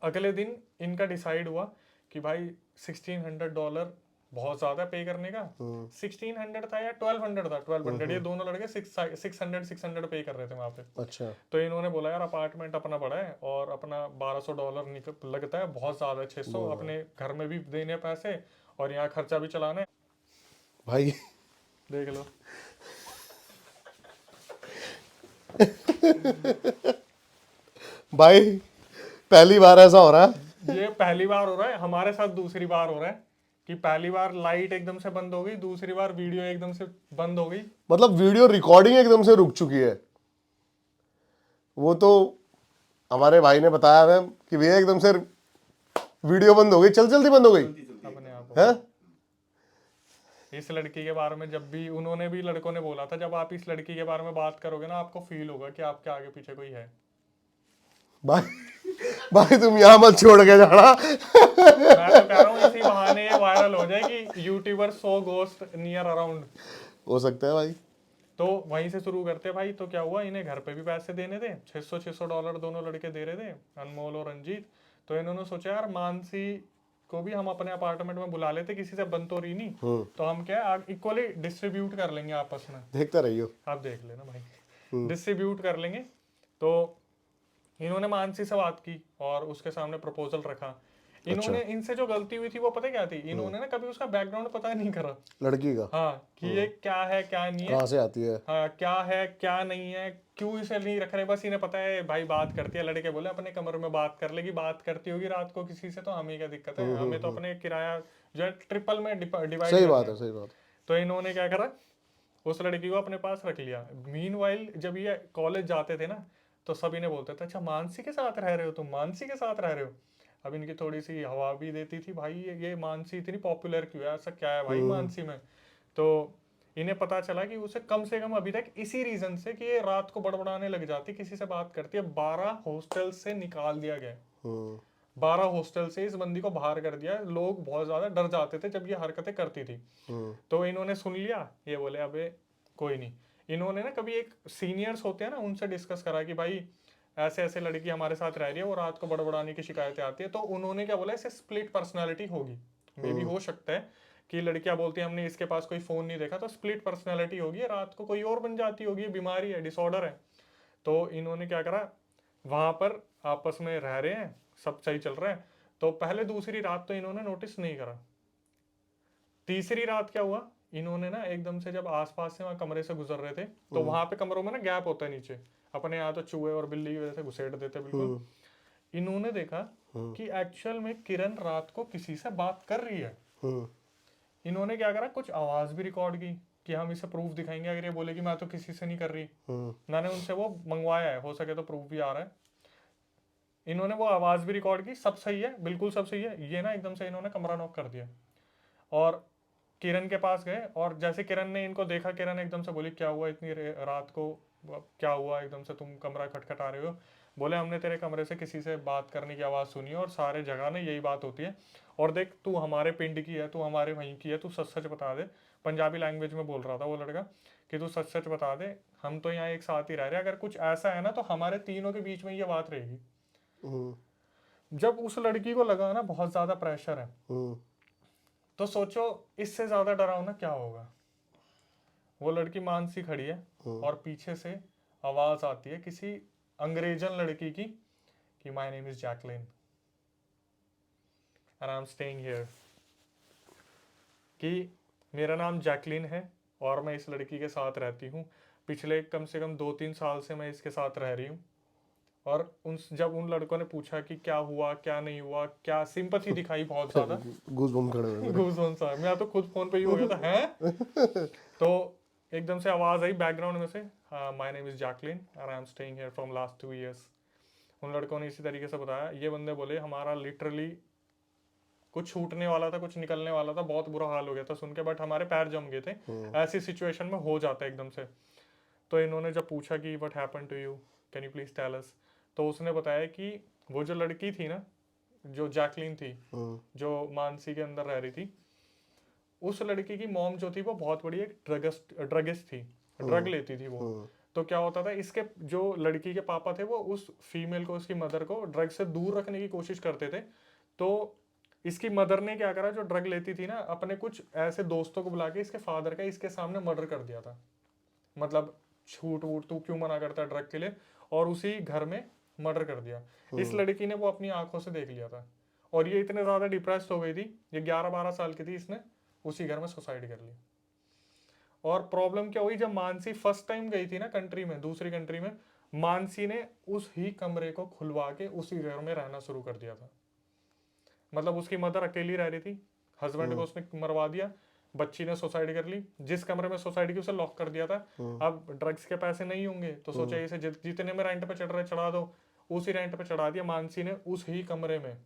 अगले दिन इनका डिसाइड हुआ कि भाई $1600 बहुत ज्यादा पे करने का। 1600 था या 1200 था, 1200, ये दोनों लड़के 600 पे कर रहे थे वहां पे। अच्छा। तो इन्होंने बोला यार अपार्टमेंट अपना बड़ा है और अपना $1200 लगता है, बहुत ज्यादा है, 600 अपने घर में भी देने हैं पैसे और यहाँ खर्चा भी चलाना है। भाई देख लो। भाई पहली बार ऐसा हो रहा है। ये पहली बार हो रहा है हमारे साथ, दूसरी बार हो रहा है कि पहली बार लाइट एकदम से बंद हो गई, दूसरी बार वीडियो एकदम से बंद हो गई। मतलब वीडियो रिकॉर्डिंग एकदम से रुक चुकी है। वो तो हमारे भाई ने बताया हमें कि भैया एकदम से वीडियो बंद हो गई, जल्दी बंद हो गई अपने आप है। इस लड़की के बारे में जब भी उन्होंने भी, लड़कों ने बोला था, जब आप इस लड़की के बारे में बात करोगे ना आपको फील होगा कि आपके आगे पीछे कोई है। भाई तुम यहाँ मत छोड़ के जाना। मैं तो कह रहा हूँ इसी बहाने ये वायरल हो जाए कि यूट्यूबर सो गोस्ट नियर अराउंड। हो सकता है भाई। तो वहीं से शुरू करते भाई। तो क्या हुआ, इन्हें घर पे भी पैसे देने थे, $600 दोनों लड़के दे रहे थे, अनमोल और रंजीत। तो इन्होंने सोचा यार मानसी को भी हम अपने अपार्टमेंट में बुला लेते, किसी से बन तो रही नहीं, तो हम क्या इक्वली डिस्ट्रीब्यूट कर लेंगे आपस में। देखता रहियो, आप देख लेना भाई, डिस्ट्रीब्यूट कर लेंगे। तो इन्होंने मानसी से बात की और उसके सामने प्रपोजल रखा। इन्होंने इनसे जो गलती हुई थी वो पता क्या थी, इन्होंने ना कभी उसका बैकग्राउंड पता नहीं करा लड़की का। हाँ, कि ये क्या है क्या नहीं है, कहाँ से आती है, हाँ क्या है क्या नहीं है, क्यों इसे नहीं रख रहे। बस इन्हें पता है भाई बात करती है, लड़के बोले अपने कमरे में बात कर लेगी, बात करती होगी रात को किसी से, तो हमें क्या दिक्कत है, हमें तो अपने किराया जो है ट्रिपल में डिवाइड। सही बात है, सही बात। तो इन्होंने क्या करा, उस लड़की को अपने पास रख लिया। मीनवाइल जब ये कॉलेज जाते थे ना तो सभी ने बोलते थे अच्छा मानसी के साथ रह रहे हो तुम, मानसी के साथ रह रहे हो। अब इनकी थोड़ी सी हवा भी देती थी भाई, ये मानसी इतनी पॉपुलर क्यों है, ऐसा क्या है भाई मानसी में। तो इन्हें पता चला कि उसे कम से कम अभी तक इसी रीजन से कि ये रात को बड़बड़ाने लग जाती, किसी से बात करती है, 12 हॉस्टल से निकाल दिया गया। 12 हॉस्टल से इस बंदी को बाहर कर दिया। लोग बहुत ज्यादा डर जाते थे जब ये हरकतें करती थी। तो इन्होंने सुन लिया, ये बोले अबे कोई नहीं। इन्होंने ना कभी एक सीनियर्स होते हैं ना उनसे डिस्कस करा कि भाई ऐसे ऐसे लड़की हमारे साथ रह रही है और रात को बड़बड़ाने की शिकायतें आती है। तो उन्होंने क्या बोला, इसे स्प्लिट पर्सनालिटी होगी। मे भी हो सकता है कि लड़कियां बोलती हैं हमने इसके पास कोई फोन नहीं देखा, तो स्प्लिट पर्सनालिटी होगी, रात को कोई और बन जाती होगी, बीमारी है, डिसऑर्डर है। तो इन्होंने क्या करा, वहां पर आपस में रह रहे हैं, सब सही चल रहा है। तो पहले दूसरी रात तो इन्होंने नोटिस नहीं करा। तीसरी रात क्या हुआ, इन्होंने ना एकदम से जब आसपास से वहां कमरे से गुजर रहे थे, तो वहां पे कमरों में ना गैप होता है नीचे, अपने यहाँ तो चूहे और बिल्ली की वजह से घुसेड़ देते बिल्कुल। इन्होंने देखा कि एक्चुअल में किरण रात को किसी से बात कर रही है। इन्होंने क्या करा, कुछ आवाज भी रिकॉर्ड की कि हम इसे प्रूफ दिखाएंगे अगर ये बोलेगी मैं तो किसी से नहीं कर रही। मैंने उनसे वो मंगवाया है, हो सके तो प्रूफ भी आ रहा है। इन्होंने वो आवाज भी रिकॉर्ड की, सब सही है, बिल्कुल सब सही है। ये ना एकदम से इन्होंने कमरा नॉक कर दिया और किरण के पास गए। और जैसे किरण ने इनको देखा, किरण एकदम से बोली क्या हुआ इतनी रात को, क्या हुआ एकदम से तुम कमरा खटखटा रहे हो। बोले हमने तेरे कमरे से किसी से बात करने की आवाज़ सुनी और सारे जगह ने यही बात होती है। और देख तू हमारे पिंड की है, तू हमारे वहीं की है, तू सच सच बता दे। पंजाबी लैंग्वेज में बोल रहा था वो लड़का कि तू सच सच बता दे, हम तो यहाँ एक साथ ही रह रहे हैं, अगर कुछ ऐसा है ना तो हमारे तीनों के बीच में ये बात रहेगी। जब उस लड़की को लगा ना बहुत ज्यादा प्रेशर है, तो सोचो इससे ज्यादा डरावना क्या होगा। वो लड़की मानसी खड़ी है और पीछे से आवाज आती है किसी अंग्रेजन लड़की की कि my name is Jacqueline and I am staying here, कि मेरा नाम जैकलिन है और मैं इस लड़की के साथ रहती हूँ, पिछले कम से कम 2-3 साल से मैं इसके साथ रह रही हूँ। और जब उन लड़कों ने पूछा कि क्या हुआ क्या नहीं हुआ, क्या सिंपैथी दिखाई बहुत ज्यादा, गूज़बम्स खड़े हुए। गूज़बम्स आ, मैं तो खुद फोन पे ही हो गया था हैं। तो एकदम से आवाज आई बैकग्राउंड में से, my name is Jacqueline and I am staying here from last 2 years। उन लड़कों ने इसी तरीके से बताया। ये बंदे बोले हमारा लिटरली कुछ छूटने वाला था, कुछ निकलने वाला था, बहुत बुरा हाल हो गया था सुन के, बट हमारे पैर जम गए थे। ऐसी सिचुएशन में हो जाता है एकदम से। तो इन्होंने जब पूछा कि what happened to you, can you please tell us, तो उसने बताया कि वो जो लड़की थी ना, जो जैकलिन थी, जो मानसी के अंदर रह रही थी, उस लड़की की मॉम जो थी वो बहुत बड़ी एक ड्रगिस्ट थी, ड्रग लेती थी वो। तो क्या होता था, इसके जो लड़की के पापा थे वो उस फीमेल को, उसकी मदर को ड्रग से दूर रखने की कोशिश करते थे। तो इसकी मदर ने क्या करा, जो ड्रग लेती थी ना, अपने कुछ ऐसे दोस्तों को बुला के इसके फादर का इसके सामने मर्डर कर दिया था। मतलब छूट वूट तू क्यों मना करता है ड्रग के लिए, और उसी घर में मर्डर कर दिया। इस लड़की ने वो अपनी आंखों से देख लिया था, और ये इतने ज्यादा डिप्रेस्ड हो गई थी, ये 11-12 साल की थी, इसने उसी घर में सुसाइड कर ली। और प्रॉब्लम क्या हुई, जब मानसी फर्स्ट टाइम गई थी ना कंट्री में, दूसरी कंट्री में, मानसी ने उस ही कमरे को खुलवा के उसी घर में रहना शुरू कर दिया था। मतलब उसकी मदर अकेली रह रही थी, हस्बैंड को उसने मरवा दिया, बच्ची ने सुसाइड कर ली, जिस कमरे में सुसाइड की उसे लॉक कर दिया था। अब ड्रग्स के पैसे नहीं होंगे तो सोचा इसे जितने में रेंट पे चढ़ रहे चढ़ा दो, उसी रेंट पे चढ़ा दिया। मानसी ने उस ही कमरे में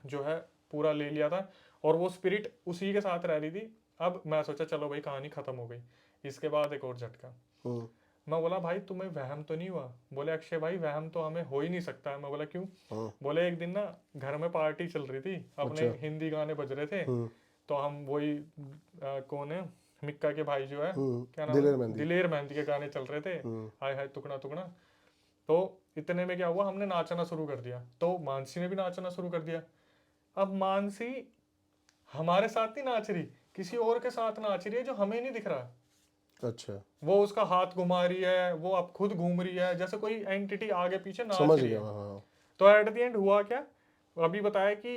जो है पूरा ले लिया था, और वो स्पिरिट उसी के साथ रह रही थी। अब मैं सोचा चलो भाई कहानी खत्म हो गई। इसके बाद एक और झटका, मैं बोला भाई तुम्हें वहम तो नहीं हुआ? बोले अक्षय भाई वहम तो हमें हो ही नहीं सकता है। मैं बोला क्यों? बोले एक दिन ना घर में पार्टी चल रही थी, अपने हिंदी गाने बज रहे थे, तो हम वही कौन है, मिक्का के भाई जो है, क्या नाम है, दिलेर मेहंदी के गाने चल रहे थे, हाय हाय टुकड़ा टुकड़ा। तो इतने में क्या हुआ, हमने नाचना शुरू कर दिया, तो मानसी ने भी नाचना शुरू कर दिया। अब मानसी हमारे साथ नहीं नाच रही, किसी और के साथ नाच रही है जो हमें नहीं दिख रहा। अच्छा, वो उसका हाथ घुमा रही है, वो अब खुद घूम रही है, जैसे कोई एंटिटी आगे पीछे नाच समझ रही गया। है। हाँ। तो एट द एंड हुआ क्या, अभी बताया कि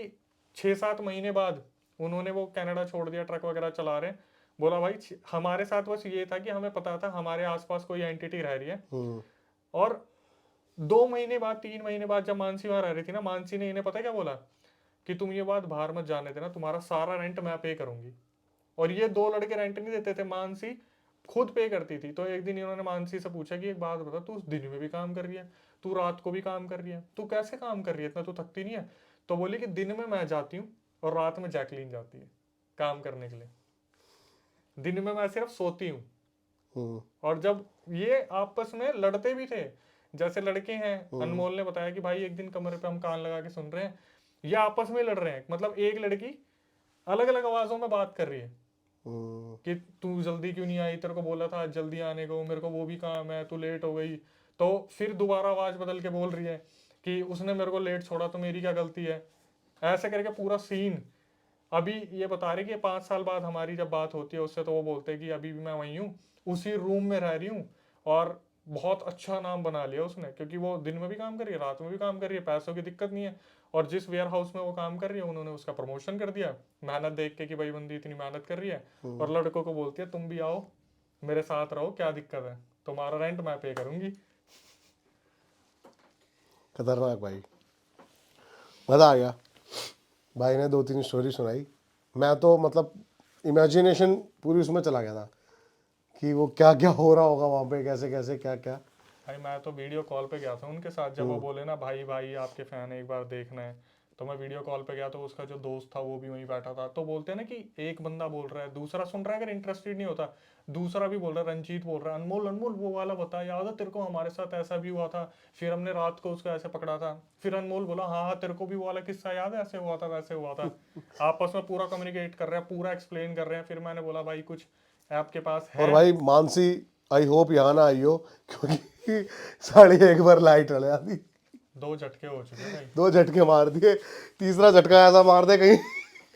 6-7 महीने बाद उन्होंने वो कनाडा छोड़ दिया, ट्रक वगैरह चला रहे हैं। बोला भाई हमारे साथ बस ये था कि हमें पता था हमारे आसपास कोई एंटिटी रह रही है। और 2 महीने बाद 3 महीने बाद जब मानसी वहां रह रही थी ना, मानसी ने इन्हें पता क्या बोला कि तुम ये बात बाहर मत जाने देना, तुम्हारा सारा रेंट मैं पे करूंगी। और ये 2 लड़के रेंट नहीं देते थे, मानसी खुद पे करती थी। तो एक दिन इन्होंने मानसी से पूछा कि एक बात बता, तू दिन में भी काम कर रही है, तू रात को भी काम कर रही है, तू कैसे काम कर रही है, इतना तू थकती नहीं है? तो बोली कि दिन में मैं जाती हूँ और रात में जैकलीन जाती है काम करने के लिए, दिन में मैं सिर्फ सोती हूँ। और जब ये आपस में लड़ते भी थे जैसे लड़के हैं, अनमोल ने बताया कि भाई एक दिन कमरे पे हम कान लगा के सुन रहे हैं, ये आपस में लड़ रहे हैं। मतलब एक लड़की अलग अलग आवाजों में बात कर रही है कि तू जल्दी क्यों नहीं आई, तेरे को बोला था जल्दी आने को, मेरे को वो भी काम है, तू लेट हो गई। तो फिर दोबारा आवाज बदल के बोल रही है कि उसने मेरे को लेट छोड़ा तो मेरी क्या गलती है। ऐसे करके पूरा सीन। अभी ये बता रही कि 5 साल बाद हमारी जब बात होती है उससे, तो वो बोलते हैं कि अभी भी मैं वहीं हूँ, उसी रूम में रह रही हूँ, और बहुत अच्छा नाम बना लिया उसने, क्योंकि वो दिन में भी काम कर रही है, रात में भी काम कर रही है, पैसों की दिक्कत नहीं है। और जिस वेयर हाउस में वो काम कर रही है उन्होंने उसका प्रमोशन कर दिया, मेहनत देख के कि भाई बंदी इतनी मेहनत कर रही है। और लड़कों को बोलती है तुम भी आओ मेरे साथ रहो, क्या दिक्कत है, तुम्हारा रेंट मैं पे करूंगी। खतरनाक भाई, मजा आ गया। भाई ने 2-3 स्टोरी सुनाई, मैं तो मतलब इमेजिनेशन पूरी उसमें चला गया था कि वो क्या क्या हो रहा होगा वहाँ पे, कैसे कैसे क्या क्या। भाई मैं तो वीडियो कॉल पे गया था उनके साथ, जब वो बोले ना भाई भाई आपके फैन है एक बार देखना है, तो मैं वीडियो कॉल पे गया, तो उसका जो दोस्त था वो भी वहीं बैठा था। तो बोलते हैं ना कि एक बंदा बोल रहा है, दूसरा सुन रहा है, अगर इंटरेस्टेड नहीं होता दूसरा भी बोल रहा है। रंजीत बोल रहा है अनमोल अनमोल वो वाला बता, याद है तेरे को हमारे साथ ऐसा भी हुआ था, फिर हमने रात को उसको ऐसे पकड़ा था। फिर अनमोल बोला हाँ हाँ तेरे को भी वो वाला किस्सा याद है, ऐसे हुआ था वैसे हुआ था। आपस में पूरा कम्युनिकेट कर रहे हैं, पूरा एक्सप्लेन कर रहे हैं। फिर मैंने बोला भाई कुछ आपके पास है? और भाई मानसी आई होप यहाँ ना आई हो, क्योंकि 1:30 बार लाइट चले आती, 2 झटके हो चुके भाई। 2 झटके मार दिए, तीसरा झटका ऐसा मार दे कहीं।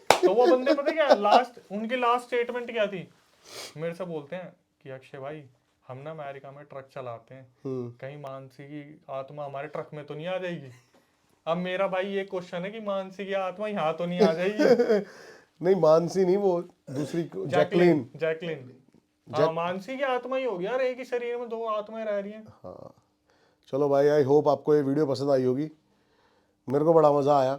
तो वो बंदे पता क्या उनकी लास्ट स्टेटमेंट क्या थी, मेरे से बोलते हैं कि अक्षय भाई हम ना अमेरिका में ट्रक चलाते हैं, कहीं मानसी की आत्मा हमारे ट्रक में तो नहीं आ जाएगी? अब मेरा भाई ये क्वेश्चन है कि मानसी की आत्मा यहाँ तो नहीं आ जाएगी? नहीं मानसी नहीं, वो दूसरी जैकलीन। जैकलीन हाँ, मानसी की आत्मा ही होगी यार, एक ही शरीर में 2 आत्माएं रह रही हैं। हाँ चलो भाई, आई होप आपको ये वीडियो पसंद आई होगी, मेरे को बड़ा मज़ा आया।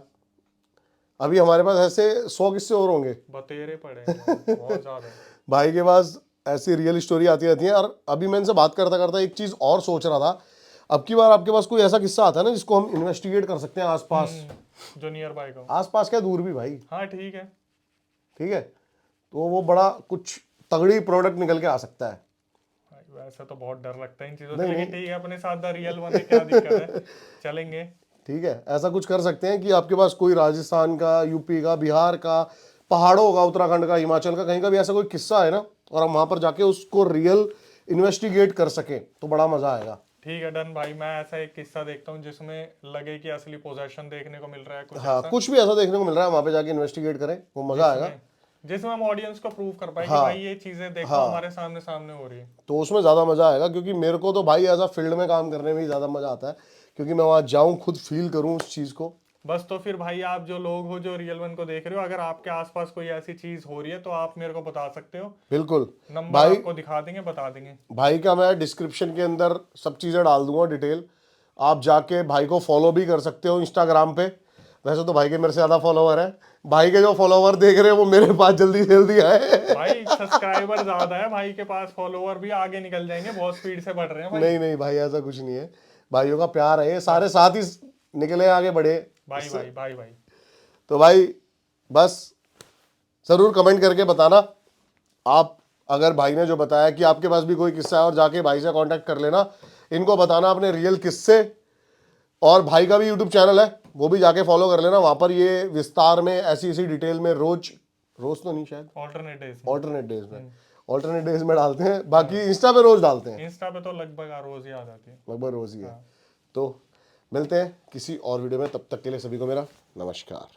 अभी हमारे पास ऐसे 100 किस्से और होंगे, बतेरे पड़े हैं बहुत ज्यादा। भाई के पास ऐसी रियल स्टोरी आती रहती है। और अभी मैं इनसे बात करता करता एक चीज़ और सोच रहा था, अब की बार आपके पास कोई ऐसा किस्सा आता है ना जिसको हम इन्वेस्टिगेट कर सकते हैं आसपास, जो नियर बाय का, आसपास क्या दूर भी भाई, हाँ ठीक है। ठीक है, तो वो बड़ा कुछ तगड़ी प्रोडक्ट निकल के आ सकता है। वैसे तो बहुत डर लगता है इन चीजों से, लेकिन ठीक है अपने साथ द रियल वन है, क्या दिक्कत है, चलेंगे। ठीक है, ऐसा कुछ कर सकते हैं कि आपके पास कोई राजस्थान का, यूपी का, बिहार का, पहाड़ों का, उत्तराखंड का, हिमाचल का, कहीं का भी ऐसा कोई किस्सा है ना, और हम वहाँ पर जाके उसको रियल इन्वेस्टिगेट कर सकें, तो बड़ा मज़ा आएगा। ठीक है डन भाई, मैं ऐसा एक किस्सा देखता हूँ जिसमें लगे कि असली पोजेशन देखने को मिल रहा है कुछ हाँ ऐसा, कुछ भी ऐसा देखने को मिल रहा है, वहां पे जाके इन्वेस्टिगेट करें, वो मजा आएगा। जिसमें हम ऑडियंस को प्रूव कर पाए कि हाँ भाई ये चीजें देखो हाँ, हमारे सामने सामने हो रही है। तो उसमें ज़्यादा मज़ा आएगा, क्योंकि मेरे को तो भाई एज अ फील्ड में काम करने में ही ज़्यादा मज़ा आता है, क्योंकि मैं वहाँ जाऊँ, खुद फील करूँ उस चीज़ को। बस तो फिर भाई आप जो लोग हो जो रियल वन को देख रहे हो, अगर आपके आसपास कोई ऐसी चीज हो रही है तो आप मेरे को बता सकते हो, बिल्कुल नंबर भाई, आपको दिखा देंगे, बता देंगे। भाई का मैं डिस्क्रिप्शन के अंदर सब चीज़ें डाल दूंगा डिटेल, आप जाके भाई को फॉलो भी कर सकते हो इंस्टाग्राम पे। वैसे तो भाई के मेरे से ज़्यादा फॉलोवर है, भाई के जो फॉलोवर देख रहे हैं वो मेरे पास जल्दी से जल्दी आए। भाई सब्सक्राइबर ज्यादा है भाई के पास, फॉलोवर भी आगे निकल जाएंगे, बहुत स्पीड से बढ़ रहे हैं भाई। नहीं नहीं भाई, ऐसा कुछ नहीं है, भाइयों का प्यार है, ये सारे साथ ही निकले आगे बढ़े। भाई भाई भाई भाई तो भाई बस ज़रूर कमेंट करके बताना आप, अगर भाई ने जो बताया कि आपके पास भी कोई किस्सा है, और जाके भाई से कांटेक्ट कर लेना, इनको बताना अपने रियल किस्से। और भाई का भी यूट्यूब चैनल है, वो भी जाके फॉलो कर लेना, वहाँ पर ये विस्तार में ऐसी ऐसी डिटेल में रोज रोज तो नहीं, शायद ऑल्टरनेट डेज, ऑल्टरनेट डेज में डालते हैं, बाकी इंस्टा पे रोज डालते हैं, इंस्टा पे तो लगभग रोज ही आ जाती है। लगभग रोज ही है। तो मिलते हैं किसी और वीडियो में, तब तक के लिए सभी को मेरा नमस्कार।